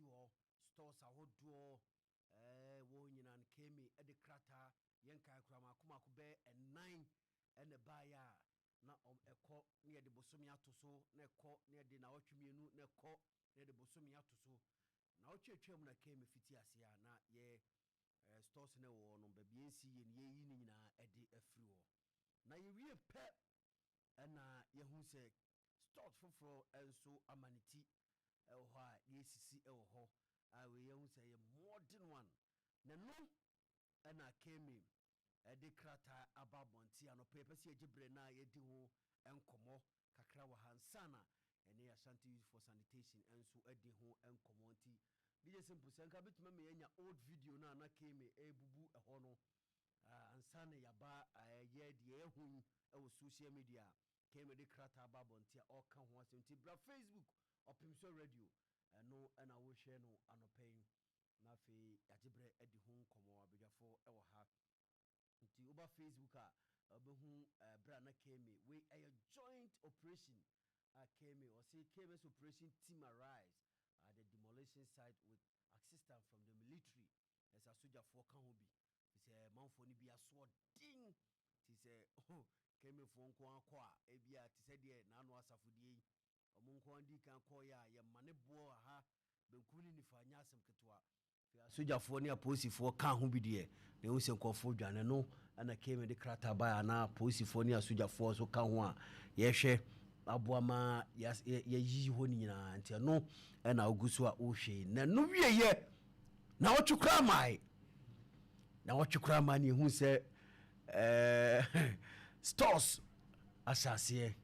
wo stores ahodo wo nyina KMA e de krata yenka kura makoma ko be 9 ene baya na ekọ ne de bosomi atoso na ekọ ne de na otwemienu na ekọ ne de bosomi atoso na otwetwem na KMA fiti ase a na ye stores ne wo no ba biensi ye ne yi ni nyina e de afri wo na ye wie pe na ye hu se stores foforo enso amaniti e ho a ye sisi e ho a we ye hu se ye modern one na no na KMA de krata ababonti anope pese egibre na yedi ho enkomo kakra wa hansana ene Ashanti Youth for Sanitation enso edi ho enkomo nti DJ Simple senka bituma me nya old video na KMA ebubu eho no ansana yaba ye de ehun e social media KMA de krata ababonti o ka ho asenti bra Facebook Opemsuo radio no na wo share no anope na fe yagibre edi ho enkomo abedwafo e wo ha nti over Facebook obehu bra na KMA we a joint operation KMA or say KMA's operation team arise at the demolition site with assistance from the military as a soldier for Kahobi. He said man for ni be a sword ding. He said KMA for nko akwa ebia ti said there na no asafudie omunko andi kan koya ya manebo ha benkuni ni fanya asem ketwa soja for ni apolisi for kan ho bi de ne hu se nkofo dwane no ana KMA de krata ba na polisi for ni soja for so kan ho a ye hwe aboama ye yi ho ni nyina ntia no na ogusu a o hwe na no wieye na otwukra mai na otwukra ma ni hu se stores asase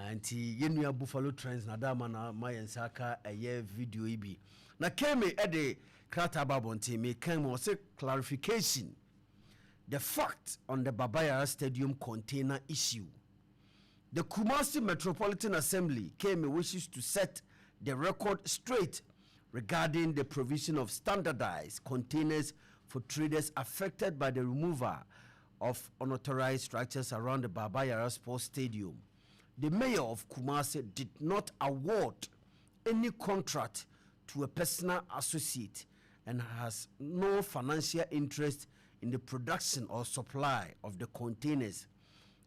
anti yenua Buffalo Trends na dama na mayensaka eye video ibi na KMA de krata babonte me kan mo say clarification the fact on the Baba Yara Stadium container issue. The Kumasi Metropolitan Assembly KMA wishes to set the record straight regarding the provision of standardized containers for traders affected by the removal of unauthorized structures around the Baba Yara Sports Stadium. The mayor of Kumasi did not award any contract to a personal associate and has no financial interest in the production or supply of the containers.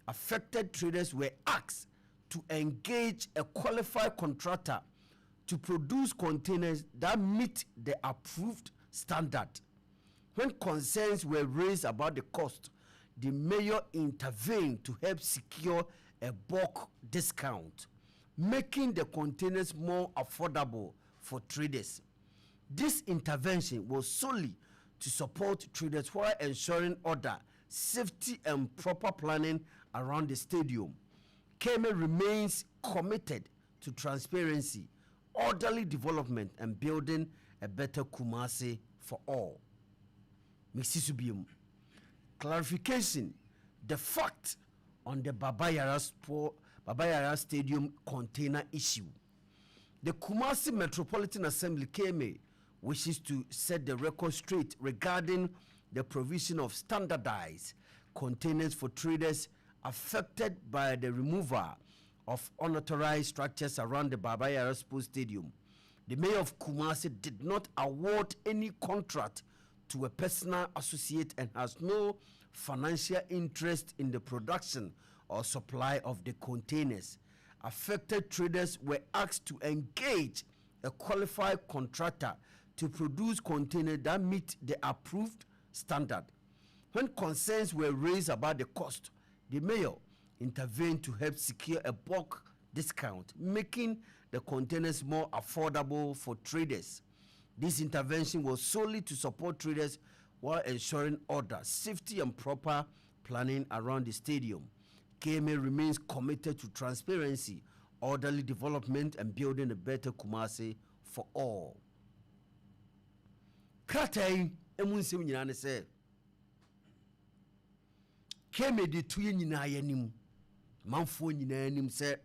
Affected traders were asked to engage a qualified contractor to produce containers that meet the approved standard. When concerns were raised about the cost, the mayor intervened to help secure a bulk discount, making the containers more affordable for traders. This intervention was solely to support traders while ensuring order, safety and proper planning around the stadium. KMA remains committed to transparency, orderly development and building a better Kumasi for all. Mixisubium. Clarification: the fact on the Baba Yara Stadium container issue. The Kumasi Metropolitan Assembly KMA wishes to set the record straight regarding the provision of standardized containers for traders affected by the removal of unauthorized structures around the Baba Yara Sports Stadium. The mayor of Kumasi did not award any contract to a personal associate and has no financial interest in the production or supply of the containers. Affected traders were asked to engage a qualified contractor to produce containers that meet the approved standard. When concerns were raised about the cost, the mayor intervened to help secure a bulk discount, making the containers more affordable for traders. This intervention was solely to support traders while ensuring order, safety and proper planning around the stadium. KMA remains committed to transparency, orderly development and building a better Kumasi for all. Kratai emunsim nyina ne se KMA de tuye nyina yanim manfo nyina yanim se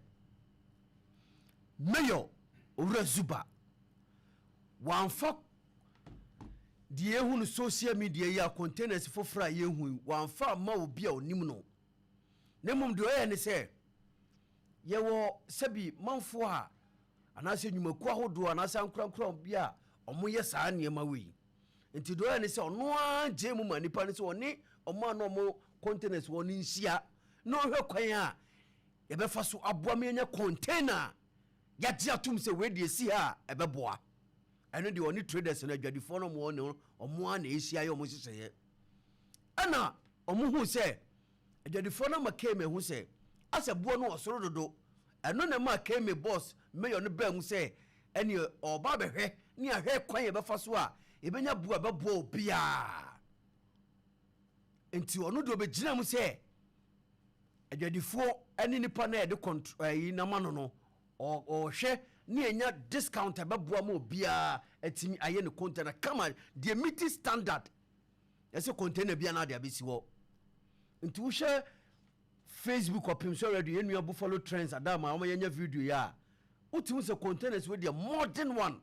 mayor Owura Zuba wanfa die ehunu social media ya containers fofra yehu wanfa ma obi a onim no nemum de oye ne se ye wo sebi manfo a anase nyumaku ahodo anase ankrankra bia omo ye saa niema we nti do ne se ono anje mu manipa ne se oni omo ano omo containers woni nhia no hwe kwan a ye be fa so aboa me nya container ya ji atum se we de si ha e be boa eno de oni traders na adwadifo no mo ne omo ana ehia ye omo hihye ana omo hu se adwadifo na makeme hu se ase boa no osoro dodo eno na ma KMA boss mayor no ba hu se eni oba behwe ni ahwe kwan ye be fa so a ebenya bua be boa obia enti ono do be gina mu se adwadifo eni nipa na ye de yi na ma no o hwe ni enya discount be boa ma obia atimi aye ne container kama the meeting standard ese container bia na de abesi wo nti wo hwe Facebook Opemsuo radio enu Buffalo Trends adama o yenya video ya utimu se containers we the modern one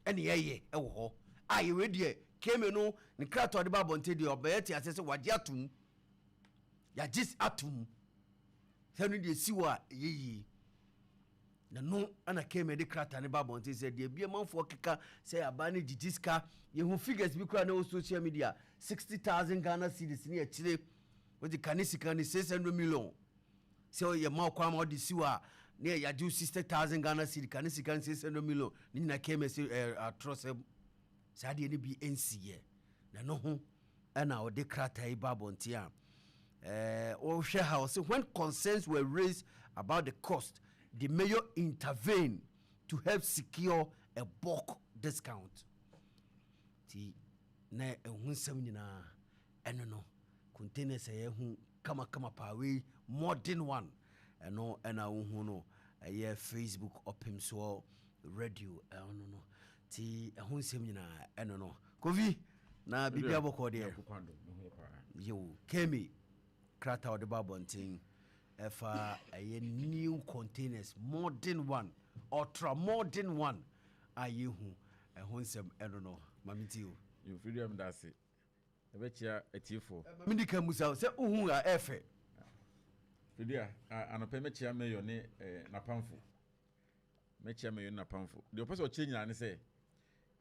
ene yeye ewo ho aye we de KMA no ne krato de babonte de obeyeti asese wage atum ya jis atum sanu de siwa yeyi na no ana KMA de krata ne babonte se de bia manfo keka se abane digiska ye hu figures bi kra na social media 60,000 Ghana cedis ne akire wodi kanisika ni 600 million so ye ma kwa ma odi siwa ne ya ju 60,000 Ghana cedi kanisika 600 million ni na KMA atrose sade ne bi NCA na no ho ana odi krata e babonti a o hwe house when concerns were raised about the cost the mayor intervened to help secure a bulk discount ti na ehun sam nyina eno no containers hu kama pawe modern one eno ena hu no ye Facebook Opemsuo radio no ti ehun sem nyina eno no kovi na bibia boko de yo KMA krata o de babontin efa ye new containers modern one ultra modern one ayehu ehun sem eno no mamiti you freedom that's it ebechia etifo mindika musa se uhu a efe fidia anope mechia meyo ne napamfo mechia meyo na pamfo de opeso chenyina ne se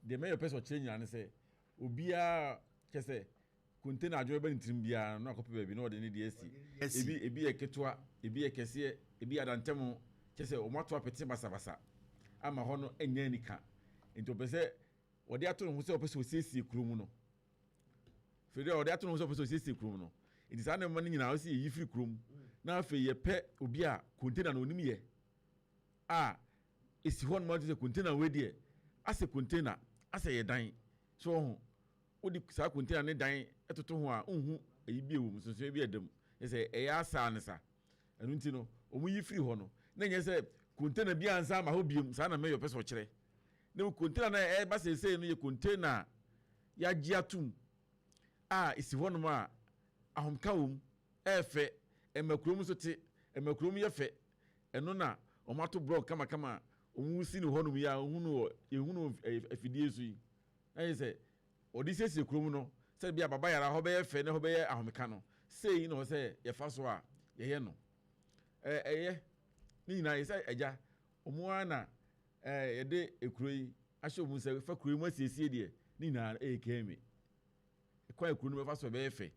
de meyo peso chenyina ne se obia kese container adwo be ntim bia no akope ba bi no de ne de asi ebi eketwa ebi ekese ebi adantemo kese o mato apete basabasa ama hono enya nika enti opese odi ato no se opese osiesie kuromu no fede odi ato no se opese osiesie kuromu no enti sa na mani nyina o se yi free kurom na afa ye pe obi a container no onim ye esi hon ma de container we de ase container ase ye dan so ho odi sa container ne dan etoto ho a unhu eyi bi ewu so bi edem ese eya asa ne sa enu nti no omu yi free ho no na nye se container bi ansa ma ho biem sa na meyo pese o kire ne container na ba se no ye container ya giatum esi ho no ma ahomka wom efe emakrom so te emakrom ye fe eno na omato block kama omu si ne ho no ya ehunu afidie so yi na se odi sesi krom no se bia Baba Yara ho be ye fe ne ho be ye ahomka no sei no se ye fa so a ye ye no eye ni na ye se eja omu ana ye de ekuroi ahye omu se fa kuroi mu asiesie de ni na KMA kwa ekuru no be fa so be ye fe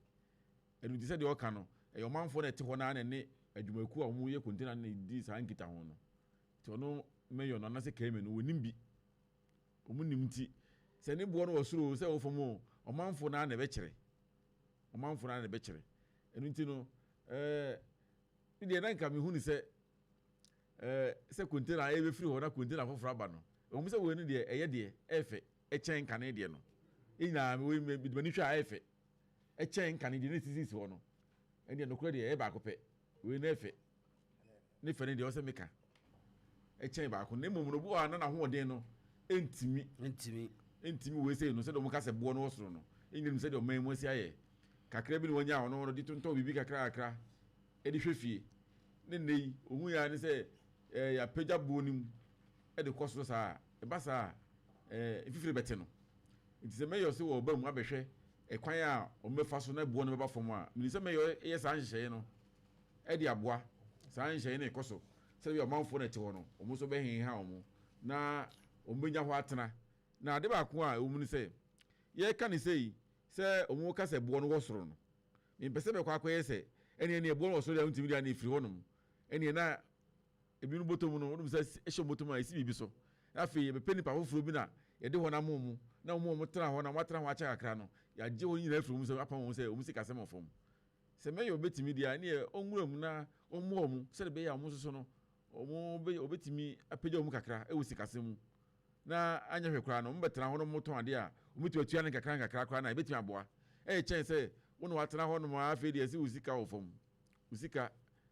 enu di se de oka no e manfo na te ho na ne adwumaku a omu ye container na di sa nkita ho no ti ono meyo no na se KMA no wonim bi omu nimti se ne bo no wasuro se ofomo omanfo na be kire omanfo na be kire enu nti no ide na nka me hu ni se container e be free ho na container foforo aba no omu se we ni de eye de efe echen kan de no ina we bi mani hwa efe echen kan de ne sisi ho no ende no kura de e ba ko pe we na efe ne fe ne de o se meka echen ba ko ne mom no bo ana na ho den no entimi we say no se do mo ka se bo no osoro no enyim se de o man mu asi aye kakra bi ne wonya ho no de tonton bibi kakra e de hwefie ne nei ohun ya ne se ya peja bo nim e de koso sa e ba sa ififire bete no it is a mayor se wo ba mu abehwe e kwan a o mefa so na bo no ba fom a mi se mayor ye sa nhye no e de aboa sa nhye ne koso se bi o manfo na ti ho no o mo so be hin ha o mo na ombenya ho atena na ade ba ko a omu ni say ye ka ni say omu ka say bo no wo soro no mpese be kwa akoye say ene ebo no soro ya ntimi dia na ifiri honom ene na ebinu botomu no wonu say ehye botomu a isi bibi so afi ye be penipa foforo bi na ye de ho na momu na omu tena ho na matena ho acha kakra no ya je won nyina afiri mu so apam say omu sika sem ofom se me ye obetimi dia ne ye onwuram na omu se de be ya omu so no omu obetimi apagya omu kakra e wo sika sem mu na anya hwekra no mbetena ho no moton ade a omutu atua ne kakra kra na ebetimi aboa e chen say wonu watena ho no ma afi de esi usika ofom usika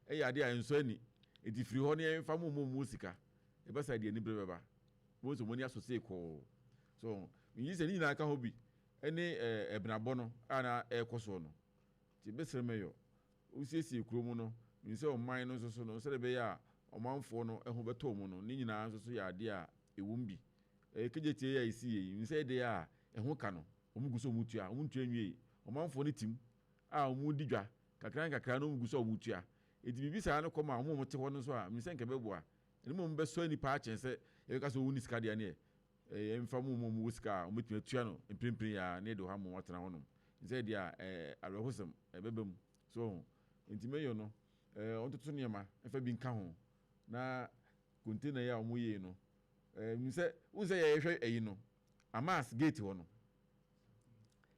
e ya ade a enso ani edi firi ho ne emfa mu usika e ba sa de ani brebeba wo so moni asose ko so yi se ni na aka ho bi ene ebnabo no ana ekoso no ti besere meyo usiesie kuromu no nse o man no so no se de be ya omanfo no eho beto mu no ni nyina so ya ade a ewumbi kejetie ya isi yi nse de a eho ka no omuguso mutua omuntu anwie omanfo ne tim a omu digwa kakra no omuguso omutua edi bibi sa no koma omu mote ho no so a nse nke beboa eni mo mbeso ani pa achense e ka so wuni ska de ane emfa mu wusika omutua tua no emprimpri ya ne do ha mo watena ho no nse de a arehosem ebebem so entimeyo no ontoto niema efa bi nka ho na container ya omu ye no nse unse ya hwe eyi no amas gate ho no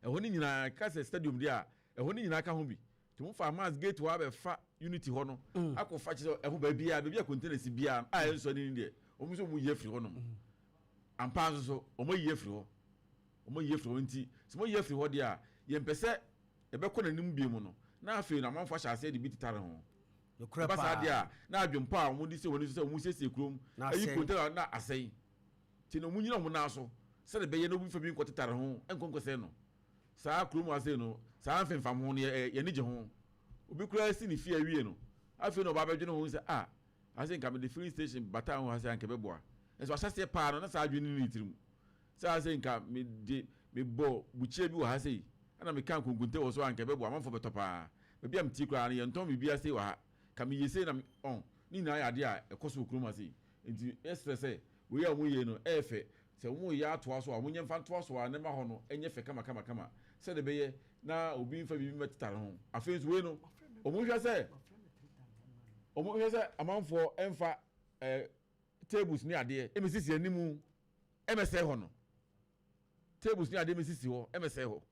eho ni nyina kase stadium dia eho ni nyina ka ho bi timo fa amas gate ho abefa unity ho no akofa chi eho ba bia container si bia a enso ni de omu so mu ye firi ho no ampa so omo ye firi ho nti so mo ye firi ho dia ye mpese ebekọ na nim biem no na afi na manfo hya ase de bi titare ho ba sa dia na adwempa a mo di se woni so mo sese krom ayi container na asai ti no munyina mo na so se de be ye no bi fa bi nkotitare ho enkonko se no saa krom ase no saa mfemfam ho no ye ni je ho obi kura si ni fi awie no afi no ba ba dwene ho se ase nka me the filling station bata ho ase anka beboa enso ahyase pa no na saa dwene ni tirim saa ase nka me bo buchie bi wo ha sei ana me kan kunkunte wo so anka beboa manfo betopa be bia mti kura no ye nton bibia sei wa ka me yese na ni na ya de a ekoso krom ase enti stress we ya mo ye no efe se mo ya atoa so a mo nyemfa toa so a ne ma ho no enye fe kama se de be ye na obi mfa bibi metitare ho afenso we no omo hwe se amanfo emfa tables ni ade emesisi animu emese ho no tables ni ade emesisi ho emese ho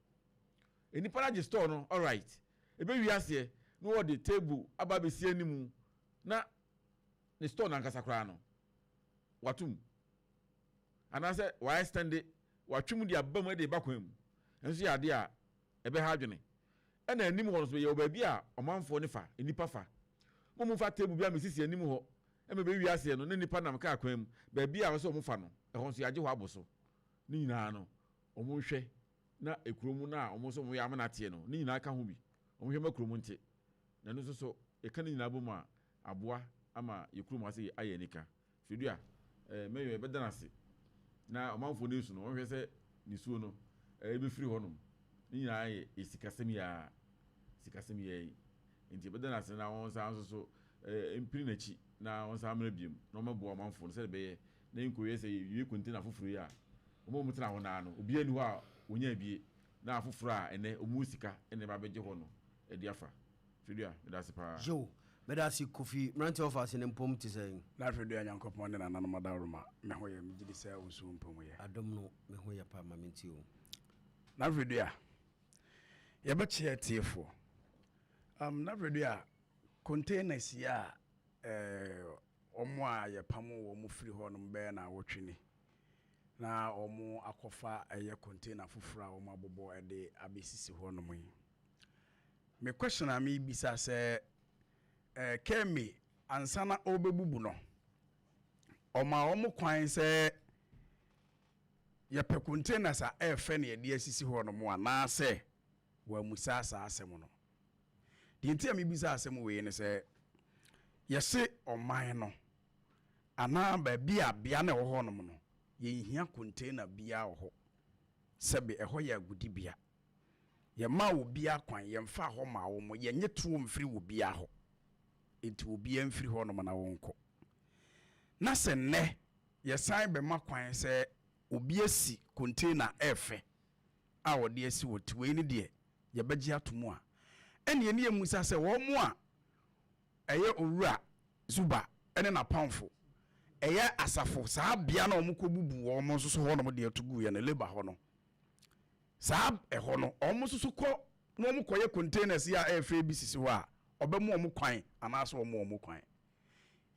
eni para store no all right ebe wi ase no wo de table aba be si animu na ne store na nkasa kra no watum anase wa extend watwum di abam de bakwam enso ya ade a ebe ha adwene ena animu ho no so ye obabi a omanfo ne fa enipa fa mo fa table bia mesisi animu ho emebe wi ase no ne nipa nam ka akwam ba bia wo so mo fa no ehon so yaje ho aboso ni nyina no omo hwe na ekuromu na omo so mo ya amana tie no ni nyina ka ho bi omo hwe makromu nte na no so e kan nyina bo ma aboa ama yekuromu ase aye nika fidua meyo e bedanase na omanfo ne su no hwe se ni suo no ebe firi ho no ni nyina aye esikasem ya nti bedanase na won san so empiri na chi na won sa amra biem na omabo amanfo se be ye na nkoye se ye container foforo ya omo mutena ho na no obi ani ho a onya bie na afoforo a ene omu sika ene ba beje ho no e dia fa fidua medase pa jo medase kofi mranti office ne mpom ti sen na fidua nyankopon ne nananom adaroma me ho ye mjidi se unsu mpom ye adom no me ho ye pa mamenti o na fidua ye be che tiefo na fidua containers ya omo a ye pamo wo mu free ho no mbe na wotwini na omo akofa eye container fufura omo abobo ede abesisi ho no mun me question am ibisa se KMA ansana obebubu no omo kwan se ye pe containers a efe na ye de asisi ho no mo ana se wa musa asa asem no di ntia me bisa asem we ne se yese oman no ana ba bia na wo ho no no ye hia container bia wo ho sebe eho ya agudi bia ye ma wo bia kwan ye mfa ho ma wo mo ye nyeto mfiri wo bia ho enti wo bia mfiri ho no na wonko na se ne yɛsan bɛma kwan sɛ obi asi container ɛfɛ a wɔde asi wɔ tiwei ne deɛ yɛbɛgye ato mu a ɛne ɛne yɛmu sa sɛ wɔn mu a ɛyɛ owura zuba ɛne napamfo ɛyɛ asafo saa bea na wɔn kɔ bubu wɔn nso so hɔ nom deɛ to gu yɛ no labor hɔ no saa ɛhɔ no wɔn nso so kɔ na wɔn kɔyɛ containers yi a ɛfɛ bi sisi hɔ a ɔbɛmu wɔn kwan anaasɛ wɔn kwan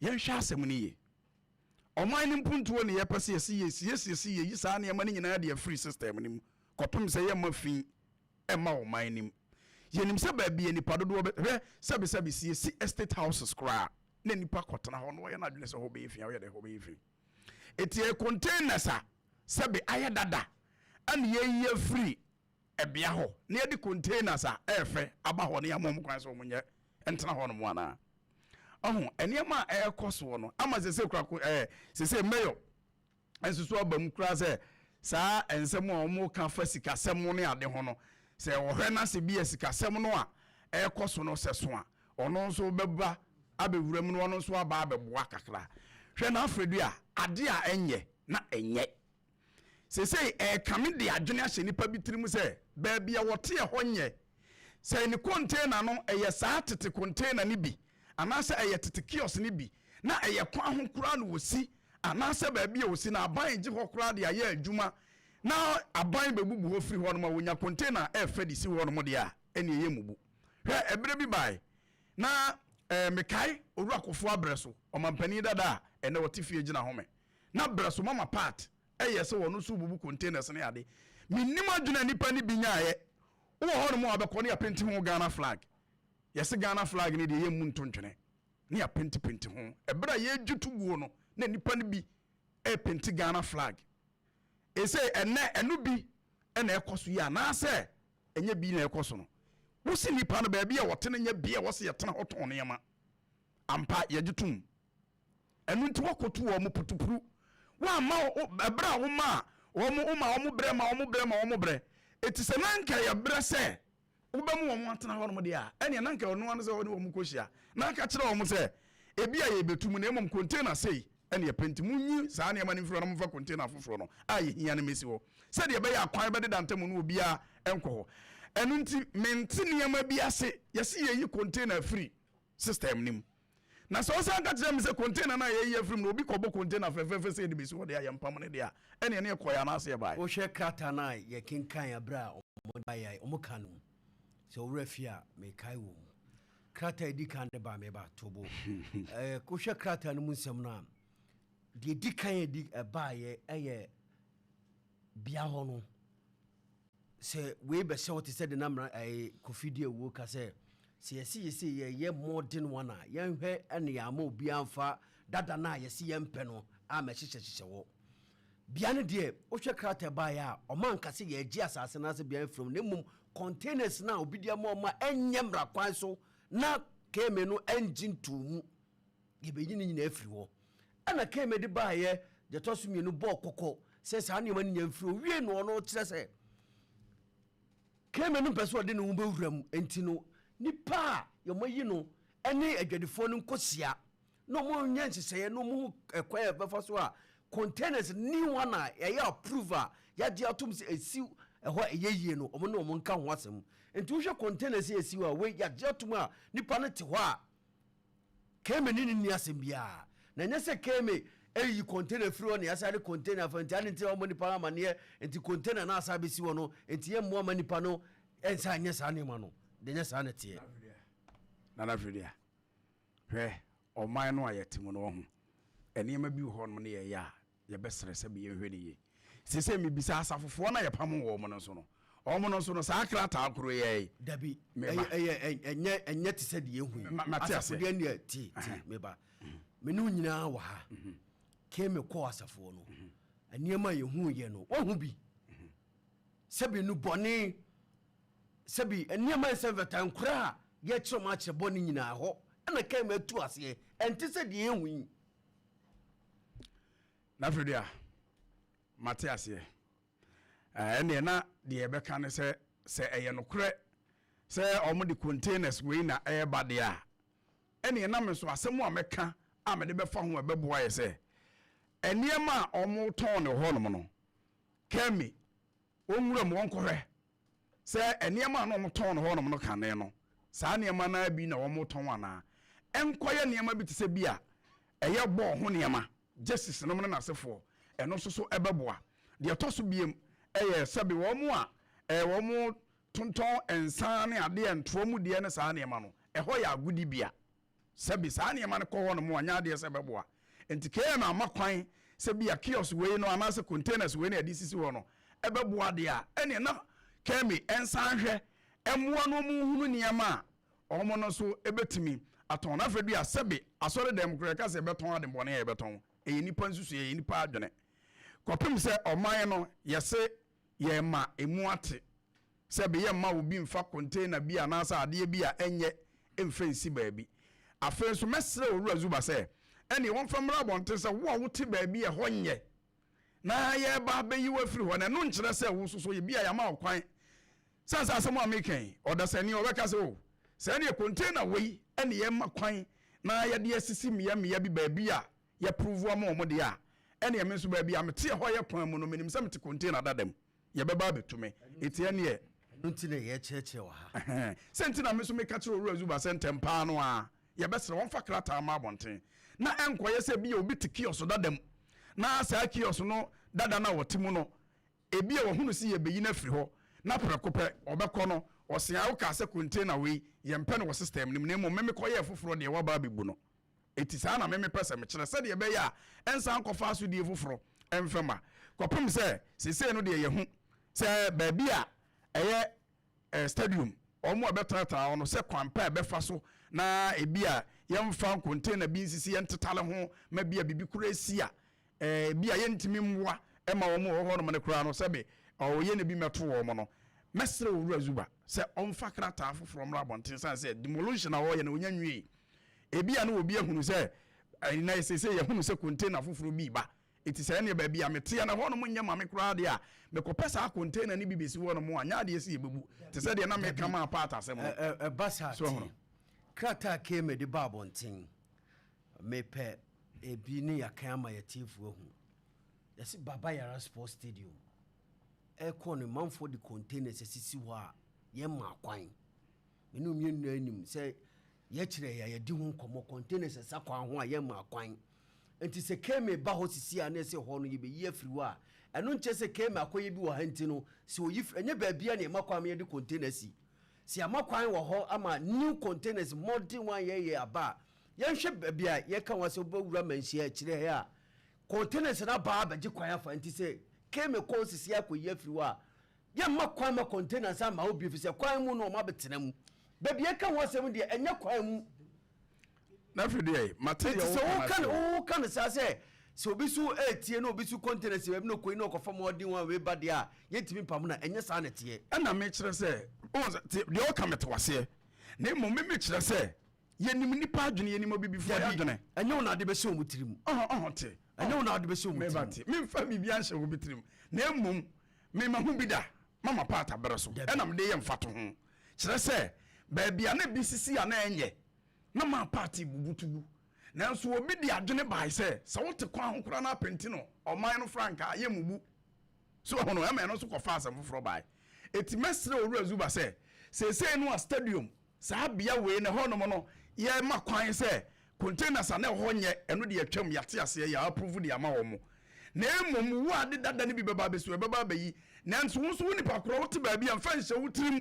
yɛnhwɛ asɛm no yie ɔman ne mpuntuo ne yɛpɛ sɛ yɛsi yɛ yi saa nneɛma no nyinaa deɛ free system no mu kɔpem sɛ yɛma fi ɛma ɔman no mu yɛnim sɛ baabi yɛ nipa dodoɔ bɛ sɛbesɛbe si estate houses koraa na nipa kɔtena hɔ no wɔyɛ no adwene sɛ hɔ bɛyɛ fi a wɔyɛ dɛ hɔ bɛyɛ fi ɛti containers a sɛbe ayɛ dada ɛne yɛyɛ free ɛbea hɔ na yɛde containers a ɛɛfɛ aba hɔ ne yɛama ɔmo kwan sɛ ɔmo nyɛ ɛntena hɔ no mu anaa ɔho nneɛma a ɛkɔ soɔ no ama sese kura sese mayor nso so aba mu kura sɛ saa nsɛm a wɔn ka fa sikasɛm ne ade ho no sɛ ɔhwɛ na sɛ bi yɛ sikasɛm no a ɛkɔ so no sɛ so a ɔno nso bɛba abɛwura mu no ɔno nso aba abɛboa kakra hwɛ na afredu a ade a ɛnyɛ na ɛnyɛ sese ɛkame de adwene ahyɛ nipa bi tirim sɛ baabi a wɔte ɛhɔ nyɛ sɛ ne container no ɛyɛ saa tete container ne bi anaasɛ ɛyɛ tete kiosk ne bi na ɛyɛ kwan ho koraa no wɔsi anaasɛ baabi a wɔsi na aban gye hɔ koraa de ayɛ adwuma na aban bɛbubu hɔ firi hɔ no ma wɔnya container ɛfɛ de si hɔ no mo deɛ a ɛne ɛyɛ mubu hwɛ ɛberɛ bi bae na mekae owura akofo abrɛ so ɔmampanin dada a ɛnɛ wɔte fie gyina home na brɛ so mama part ɛyɛ sɛ wɔno so bubu containers ne ade mennim adwene nipa ne bi nyaayɛ wowɔ hɔ no mu a bɛkɔ ne apenti ho Ghana flag yɛse Ghana flag ne deɛ yɛmmu ntontwene ne apenti ho ɛberɛ a yɛdwu to guo no na nipa no bi ɛpenti Ghana flag ɛsɛ ɛnɛ ɛno bi ɛna ɛkɔ so yi anaasɛ ɛnyɛ bi na ɛkɔ so no wosi nipa no baabi a wɔte no nyɛ bi a wɔse yɛtena hɔ tɔn nneɛma ampa yɛgye tom ɛno nti wɔkɔto wɔ mo putupuru wɔama ɛberɛ a woma wɔmo brɛ ɛti sɛ nanka yɛbrɛ sɛ wobɛmu wɔn atena hɔ nom deɛ a ɛne nanka ɔno ano sɛ wɔde wɔn kɔhyia nanka kyerɛ wɔn sɛ ebi a yɛbɛtum na mmom container sei ɛne yɛpenti munyi saa nneɛma no mfiri no momfa container foforɔ no a yɛhia no mɛsi hɔ sɛdeɛ ɛbɛyɛ akwan bɛdeda ntam no obiara ɛnkɔ hɔ ɛno nti mente nneɛma bi ase yɛse yɛyi container free system nim na sɛ ɔsan ka kyerɛ me sɛ container na yɛyi afiri mu na obi kɔbɔ container fɛfɛɛfɛ sɛ yɛde bɛsi hɔ deɛ yɛmpam no deɛ a ɛne ne ɛkɔyɛ anaasɛ yɛbae wohwɛ krata no a yɛkenkan aberɛ a ɔmo ka no sɛ owura fie a mekae wɔ mu krata ɛdi kan de ba meba tobo wohwɛ krata no mu nsɛm no a deɛ di kan ɛbaayɛ ɛyɛ bia hɔ no sɛ wei bɛhyɛ wo te sɛ de namra kofi di awuo ka sɛ yɛsi yɛyɛ modern one a yɛnhwɛ ɛne yɛama obiara mfa dada no a yɛsi yɛmpɛ no a mɛhyehyɛhyehyɛ wɔ bia no deɛ wohwɛ krata baayɛ a ɔma nka sɛ yɛagye asase no ase bia mfirim na mmom containers no a obi de ama ɔma ɛnyɛ mmara kwan so na KMA no engine to mu yɛbɛyi no nyina afiri hɔ ɛna KMA de baayɛ deɛ tɔ so mmienu bɔɔ kɔkɔ sɛ saa nneɛma no nya mfiri wie no ɔno kyerɛ sɛ KMA no mpɛ sɛ ɔde ne ho bɛwura mu enti no nipa a yɛmayi no ɛne adwadifoɔ no nkɔhyia na ɔmo nyɛ nhyehyɛeɛ na ɔmo ɛkwan a ɛbɛfa so a containers ni one a ɛyɛ approve a yɛagye atom sɛ ɛsi ɛhɔ ɛyɛ yie no ɔmo ne ɔmo nka ho asɛm nti wohwɛ containers ɛsi hɔ a wei yɛagye atom a nipa no te hɔ a KMA ne ni asɛm biara na nyɛ sɛ KMA ɛyi container firi hɔ ne yɛasa de container fa nti ane nti ɔmo nipa no amanneɛ nti container no asa bɛsi hɔ no nti yɛmmoa ma nipa no ɛnsa nyɛ saa nneɛma no de nyɛ saa ne teɛ nana firia hwɛ ɔman no a yɛte mu no ho ɛnneɛma bi wɔ hɔ nom ne yɛyɛ a yɛbɛsrɛ sɛ bɛyɛhwɛ ne yie sɛ mebisa asafofoɔ na yɛpam wɔ ɔmo no so no ɔmo no so no saa krataa koro yɛi dabi ɛnyɛ te sɛ deɛ ɛhu asafodeɛ ne ti meba mene wo nyinaa wɔ ha KMA kɔɔ asafoɔ no nneɛma a yɛhu yɛ no wahu bi sɛbi no bɔne sɛbi nneɛma ɛsɛ mfɛta nkora a yɛkyerɛ mo akyerɛ bɔne nyinaa hɔ ɛna KMA atu aseɛ ɛnte sɛ deɛ ɛhu yi na firi a mate aseɛ ɛneɛ na deɛ ɛbɛka ne sɛ ɛyɛ nokorɛ sɛ ɔmo de containers wei na ɛyɛba deɛ a ɛneɛ na me so asɛm a mɛka a mede bɛfa ho ɛbɛboa yɛ sɛ eniema omo ton ne ho no no KMA onwura mo nkohwe se eniema na omo ton ne ho no kane no saa niema na bi na omo ton ana enkoye niema bi tese bi a eye bo ho niema justice no na asefo eno so ebeboa de toso biem eye sabe wo mo a wo mo tonton ensan ne ade entro mu de ne saa niema no eho ya agudi bia sabe saa niema ne ko ho no mo anya de sebeboa enti KMA amakwan se bia kiosk we no anase containers we na adisisi wo no ebeboa de a ene na KMA ensan hwe emmoa no mu hunu niema a omo no so ebetimi aton na fedu ya sebe asore dem kure ka se beton ade bone e beton e nipa nsusu e nipa adwene kopem se oman no yese ye ma emu ate sebe ye ma obi mfa container bi anasa ade bi a enye emfensi baabi afen so mesre owura zuba se ene won famra bonte se wo a wote baabi e honye na ye ba be yi wafiri ho na no nkire se wo soso ye bi a ya ma okwan sansa asemo american odasani obeka se o se ne container we ene ye ma kwan na ye de asisi miya bi baabi a ye prove am de a ene ye menso baabi a mete ho ye kwan mu no menim se mete container dadam ye beba betume eti ene ye nti ne ye cheche wa ha senti na menso meka kire owura zuba sentem pa no a ye besere won fa krata ma bonten na enkoye se bi obi tikio so dadam na sa kiosk no dada na wotimu no ebi e wo hunu si ye beyi na firi ho na prekope obekọ no osia wo ka se container we ye mpe no system nim nemo meme koye foforo de wa ba bebu no eti saa na meme pese me kire se de be ya ensa ankofa so de foforo emfema kopem se sese no de ye hu se ba bi a eye stadium omo abetata no se kwampa e befa so na ebi a ye mfa container bi nsisi ye ntetale ho ma bi a bibi kura esi a bi a ye ntimi mwa e ma wo mo ho no ne kura no sebe o ye ne bi meto wo mo no mesre owura zuba se onfa krata afoforo mra bonten san se demolition a wo ye na onya nwie ebi a na obi ahunu se na se ye hunu se container afoforo bi ba eti se ne ba bi a mete ya na ho no mo nya ma me kura de a me ko pesa container ni bibesi wo no mo anya de esi ebebu te se de na me kama apart asem no basa krata KMA de ba bonten me pe ebi ne yakan ama yatifu hu yesi Baba Yara Stadium ekone manfo de containers sisi ho a ye ma kwan menu mienu anim se ye kire ya yedi ho komo containers sakwan ho a ye ma kwan enti se KMA ba ho sisi a na se ho no ye be yi afiri ho a eno nche se KMA akoye bi wo hanti no se oyi enye ba bia na makwan ye de containers si amakwan wo ho ama new containers modern one ye aba ye hwe bia ye ka wase obawura manhia kire he a containers na ba ba ji kwan afa enti se KMA konsisi akoyi afiri ho a ye makwan ma containers ama obi fi se kwan mu no ma betena mu ba bia ka wase de enye kwan mu na fide mate so wo kan sa se so obi su etie no obi su containers we no koi no kofa modern one we ba de a ye timi pam na enye sa na tie ana me kire se de o kamete wase na mo me kire se ye nim nipa adwene ye nim obi bifo ya adwene enye wo na de be se omutirim te enye wo na de be se me omutirim bati me mfa bibia nche wo bitirim na mmom me ma hu bi da mama part abere so ena me de ye mfato ho kire se ba bia na bi sisi ya na enye na ma party bubutubu nanso obi di adwene bai se wote kwa ho kura na penti no oman no franka ye mubu so hono e ma no so kofa asem foforo bai eti mesre owura zuba se no a stadium saa bia we ne hono mo no ye makwan se containers na ho nye eno de atwam yate ase ya approve de ama wo mo na emom wo ade dada ne bi beba besu beba bayi nanso wo so wo nipa kro wote ba bia mfa nhyɛ wutirim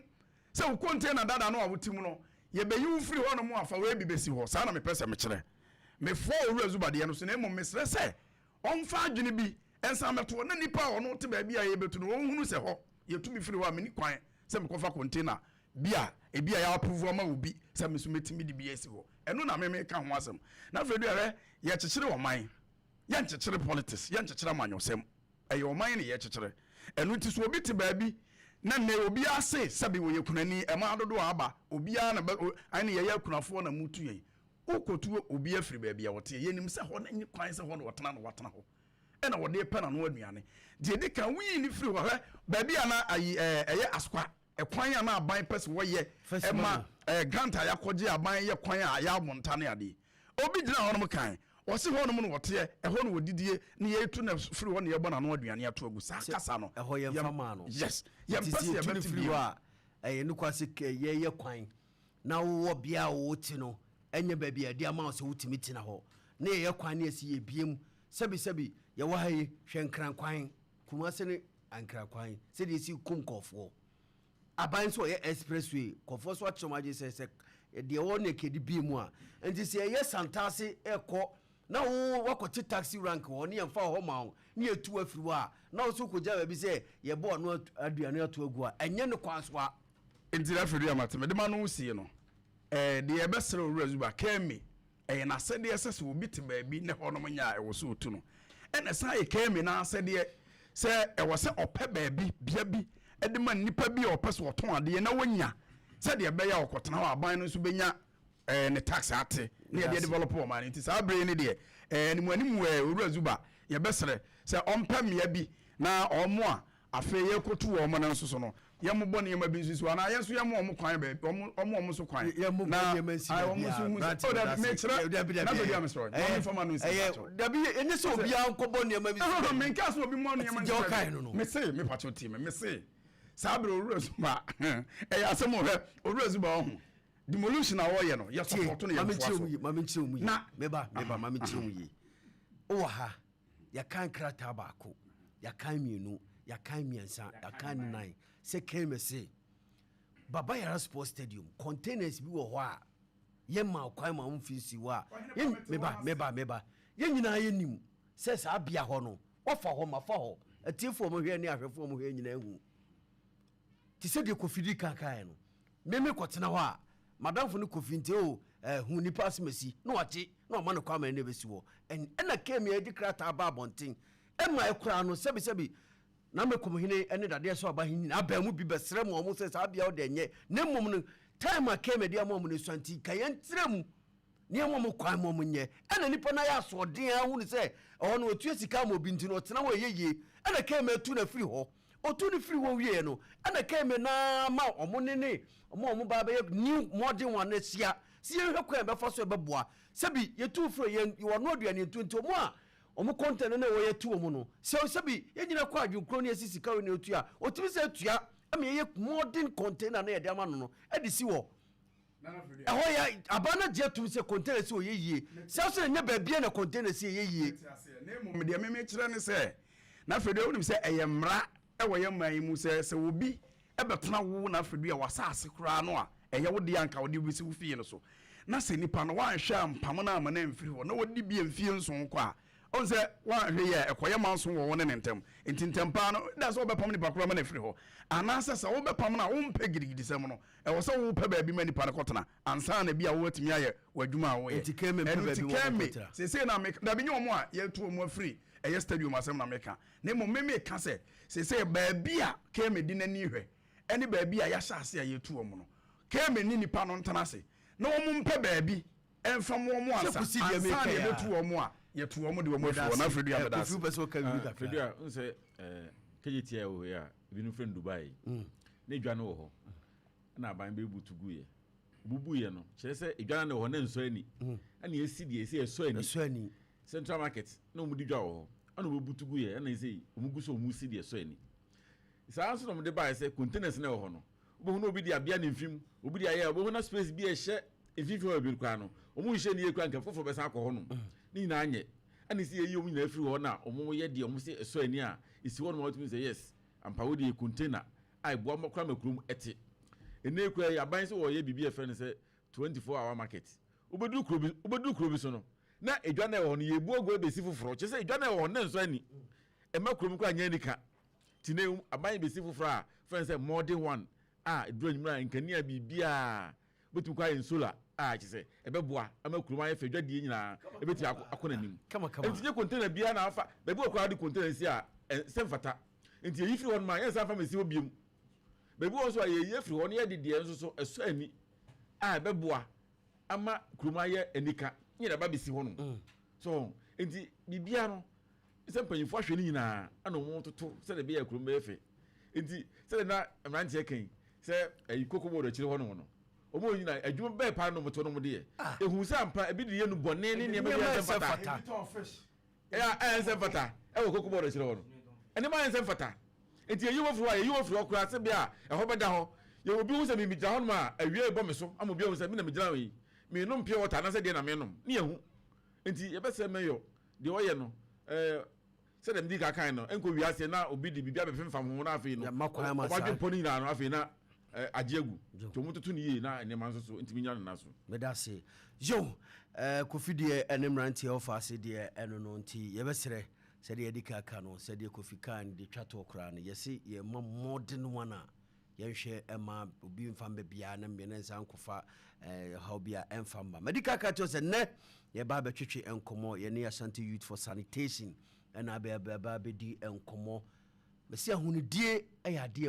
se wo container dada no a wotim no ye be yi free hono mo afa we bi besi ho saa na me pese me kire me fo owura zuba de no so na emom mesre se onfa adwene bi ensa meto na nipa ono te ba bia ye betu no wo hunu se ho ye tumi free ho a me ni kwan se me kofa container bia ebia ya approve ama obi se me so metimi de bia esi ho eno na me ka ho asem na fedu ere ye kyekere oman ye nkyekere politics ye nkyekere amanyosem eye oman ne ye kyekere eno ti so obi te ba bi na ne obi ase sabi wo ye kunani ema adodo aba obi a na ane ye yakunafo na mutu ye ukotu obi afiri ba bia wote ye nim se ho na nyi kwan se ho na wotena ho ena wode pena no aduane de de kan wi ni firi ho ba bia na eye askwa ekwan ya na aban pese wo ye ema grant ya koje aban ye kwan ya montane ade obi gina ho no kan wɔse hɔ no mu no wɔteɛ ɛhɔ no wɔdidie ne yɛtu na firi hɔ ne yɛbɔ na no aduane ato agu saa kasa no ɛhɔ yɛ fama no yes yɛmpɛ sɛ yɛbɛte firi hɔ a ɛyɛ no kwase yɛyɛ kwan na wowɔ bia a wɔti no ɛnyɛ baabi a ɛde ama wo sɛ wotumi tena hɔ na yɛyɛ kwan ne yɛsi yɛ biem sɛbi yɛwɔ ha yi hwɛ nkrankwan Kumase ne ankrakwan sɛdeɛ ɛsi kum kɔfoɔ aban nso ɔyɛ expressway kɔfoɔ so akyerɛm agye sɛ deɛ wɔ ne kɛdi bie mu a nti sɛ ɛyɛ santase ɛkɔ na wakɔte taxi rank wɔ ne yɛmfa hɔ ma wo ne yɛtu afiri hɔ a na wo so kɔgya baabi sɛ yɛbɔ ɔno aduane ato agu a ɛnyɛ ne kwan so a nti na afiri amate mede ma no wosie no deɛ ɛbɛsrɛ owura zuba KMA ɛyɛ n'asɛdeɛ sɛ sɛ obi te baabi ne hɔ nom nya a ɛwɔ so otu no ɛna saa yɛ KMA n'asɛdeɛ sɛ ɛwɔ sɛ ɔpɛ baabi bia bi ɛde ma nnipa bi a ɔpɛ sɛ ɔtɔn adeɛ na wonya sɛdeɛ ɛbɛyɛ a ɔkɔtena hɔ aban no nso bɛnya ne tax ate ne yɛdeɛ develop wɔ ma no nti saa berɛ ne deɛ animuanim owura zuba yɛbɛsrɛ sɛ ɔmpɛ mmea bi na ɔmo a afei yɛkɔtu wɔ ɔmo no nso so no yɛmobɔ nneɛma bi nso so anaa yɛnso yɛmo ɔmo kwan baabi ɔmo so kwan na ɔmo so hu sɛ mekyerɛ na baabi a mesrɛ ɔmo mfama no nsi dabi ɛnyɛ sɛ obiara nkɔbɔ nneɛma bi so menka sɛ obi mu nneɛma nsi ɔkae no no mese mepakyɛw tie me mese saa berɛ owura zuba ɛyɛ asɛm ɔhwɛ owura zuba ɔho demolition a wɔyɛ no yɛ support no yɛ mfoa so mamekyerɛ mu yi meba mamekyerɛ mu yi wowɔ ha yɛkan krataa baako yɛkan mmienu yɛkan mmiɛnsa yɛkan nan sɛ KMA se Baba Yara Stadium containers bi wɔ hɔ a yɛma kwan ma mfi si hɔ a meba yɛn nyinaa yɛnim sɛ saa bia hɔ no wɔfa hɔ ma fa hɔ atiefoɔ mo hwɛ ne ahwɛfoɔ mo hwɛ nyinaa hu te sɛ deɛ kofidi kankae no meme kɔtena hɔ a madamfo no kofi nti hu nipa asemasi na wakye na ɔma no kwama ne bɛsi hɔ ɛna KMA adi krataa ba abɔnten ɛma ɛkora no sɛbi na mɛkɔm hene ɛne dadeɛ so aba hene aba mu bi bɛsrɛ mu ɔmo sɛ saa bia wo de nyɛ na mmom no time a KMA de ama ɔmo no suanti ka yɛntrɛ mu ne ɛmo mo kwan mo nyɛ ɛna nipa na yɛ asoɔden a hu ne sɛ ɔno otua sika ma obi nti no ɔtena hɔ yɛyie ɛna KMA tu na firi hɔ ɔtu ne firi hɔ wie no ɛna KMA na ma ɔmo ne ɔmo ba bɛyɛ new modern one asia si yɛhwɛ kwan bɛfa so ɛbɛboa sɛbi yɛtu firi yɛwɔno aduane ntu nti ɔmo a ɔmo content na wɔyɛ tu ɔmo no sɛbi yɛnyina kɔ adwenkuro ne asisi kawo ne otua ɔtumi sɛ atua ama yɛyɛ modern container na yɛde ama no ɛde si wɔ ɛhɔ yɛ aba no gye atum sɛ container si ɔyɛ yie sɛ so nyɛ baabia na container si yɛ yie deɛ meme kyerɛ ne sɛ na afei deɛ wonim sɛ ɛyɛ mmara ɛwɔ yɛ man yi mu sɛ obi ɛbɛtena wo na afei deɛ wasase koraa no a ɛyɛ wo deɛ anka wode bisi wo fie no so na sɛ nipa no wanhwɛ ampam no ama na mfiri hɔ na wɔde bi mfie nso kɔ a ɔn sɛ wanhwɛ yɛ ɛkɔyɛ ma nso wɔ wo ne ne ntam nti ntɛmpa no da sɛ wobɛpam nipa koraa ma na afiri hɔ anaasɛ sɛ wobɛpam no a wompɛ gidigidi sɛm no ɛwɔ sɛ wopɛ baabi ma nipa no kɔtena ansa na bi a wowatumi ayɛ w'adwuma a woyɛ nti KMA sesei na dabi nyɛ ɔmo a yɛtu ɔmo afiri ɛyɛ stadium asɛm na meka na mmom meme ka sɛ sesei baabi a KMA di n'ani hwɛ ɛne baabi a yɛahyɛ ase a yɛtu ɔmo no KMA ni nipa no ntena ase na wɔn mpɛ baabi ɛnfa wɔn ansa na yɛbɛtu wɔn a yɛtu wɔn de wɔn afi wɔn afiri dua bɛda ase. afiri dua n sɛ KGTI wɔ hɔ a ebi no fɛn Dubai ne edwa no wɔ hɔ ɛna aban bɛ butu gu yɛ bubu yɛ no kyerɛ sɛ edwa no wɔ hɔ ne nsɔ ani ɛna esi deɛ esi ɛsɔ ani Central Market na wɔn di dwa wɔ hɔ ɛna wɔn butu gu yɛ ɛna esi wɔn gu so wɔn si deɛ ɛsɔ ani saa nso na wɔn de ba yɛ sɛ containers na wɔ hɔ no obohu na obi di abia ne mfim obi di ayɛ obohu na space bi ɛhyɛ mfimfim wa bi kwa no ɔmo nhyɛ ne yekura nka foforo bɛsa akɔ hɔ no ne nyinaa anyɛ ɛne si yɛyi ɔmo nyinaa afiri hɔ na ɔmo yɛ deɛ ɔmo sɛ ɛsɔ ani a esi hɔ no ma ɔtumi sɛ yes ampa wo de container a eboa mɔkora makurom ɛte ene ekura yɛ aban sɛ wɔyɛ bibi ɛfɛ ne sɛ 24-hour market obedu kuro bi so no na edwa na ɛwɔ no yɛbu ogo ebesi foforo kyɛ sɛ edwa na ɛwɔ ne nsɔ ani ɛma kurom kora nyɛ nika tine aban besi foforo a fɛn sɛ modern one eduro nyimra nkania bibia betu kwa insola kyese ebeboa ama kuruma ye fedwa die nyina ebeti akona nim enti je container bia na afa bebi okwa de container si a semfata enti yi firi won ma ye sanfa mesi obiem bebi won so ye firi won ye de de nso so eso ani ebeboa ama kuruma ye anika nyina ba besi ho no so enti bibia no sempanyifo ahwe ni nyina ana mo toto se de bia kuruma ye fe enti se na mrantie kan sɛ ayi kokobo do kyire hɔ no omo nyina adwuma be pa no moto no mo de ehu se ampa ebi de ye no bone ne ne ma ye fata ense fata e wo kokobo do chire wo no ene ma ense fata enti ye wo fro ye wo fro okura se bia e ho beda ho ye obi hu se mi gya ho no ma awie e bo me so amobi hu se mi na me gina yi me no mpie water na se de na me no ne ehu enti ye be se meyo de oye no se dem di ka kan no enko wi ase na obi di bibia be femfam ho na afi no obadwe poni na no afi na ajiegu to mututu ni ye na enema nso so ntimi nya na so meda se yo kofi de enemrantie ofa se de eno no nti ye besere se de edika aka no se de kofi kan de twato okra no ye se ye ma modern one a ye hwe ema obi mfam be bia na me nsa nkofa how bia emfamba medical aka to se ne ye ba be twetwe enkomo ye ne Ashanti Youth for Sanitation ena be di enkomo me se ahunidie e ya de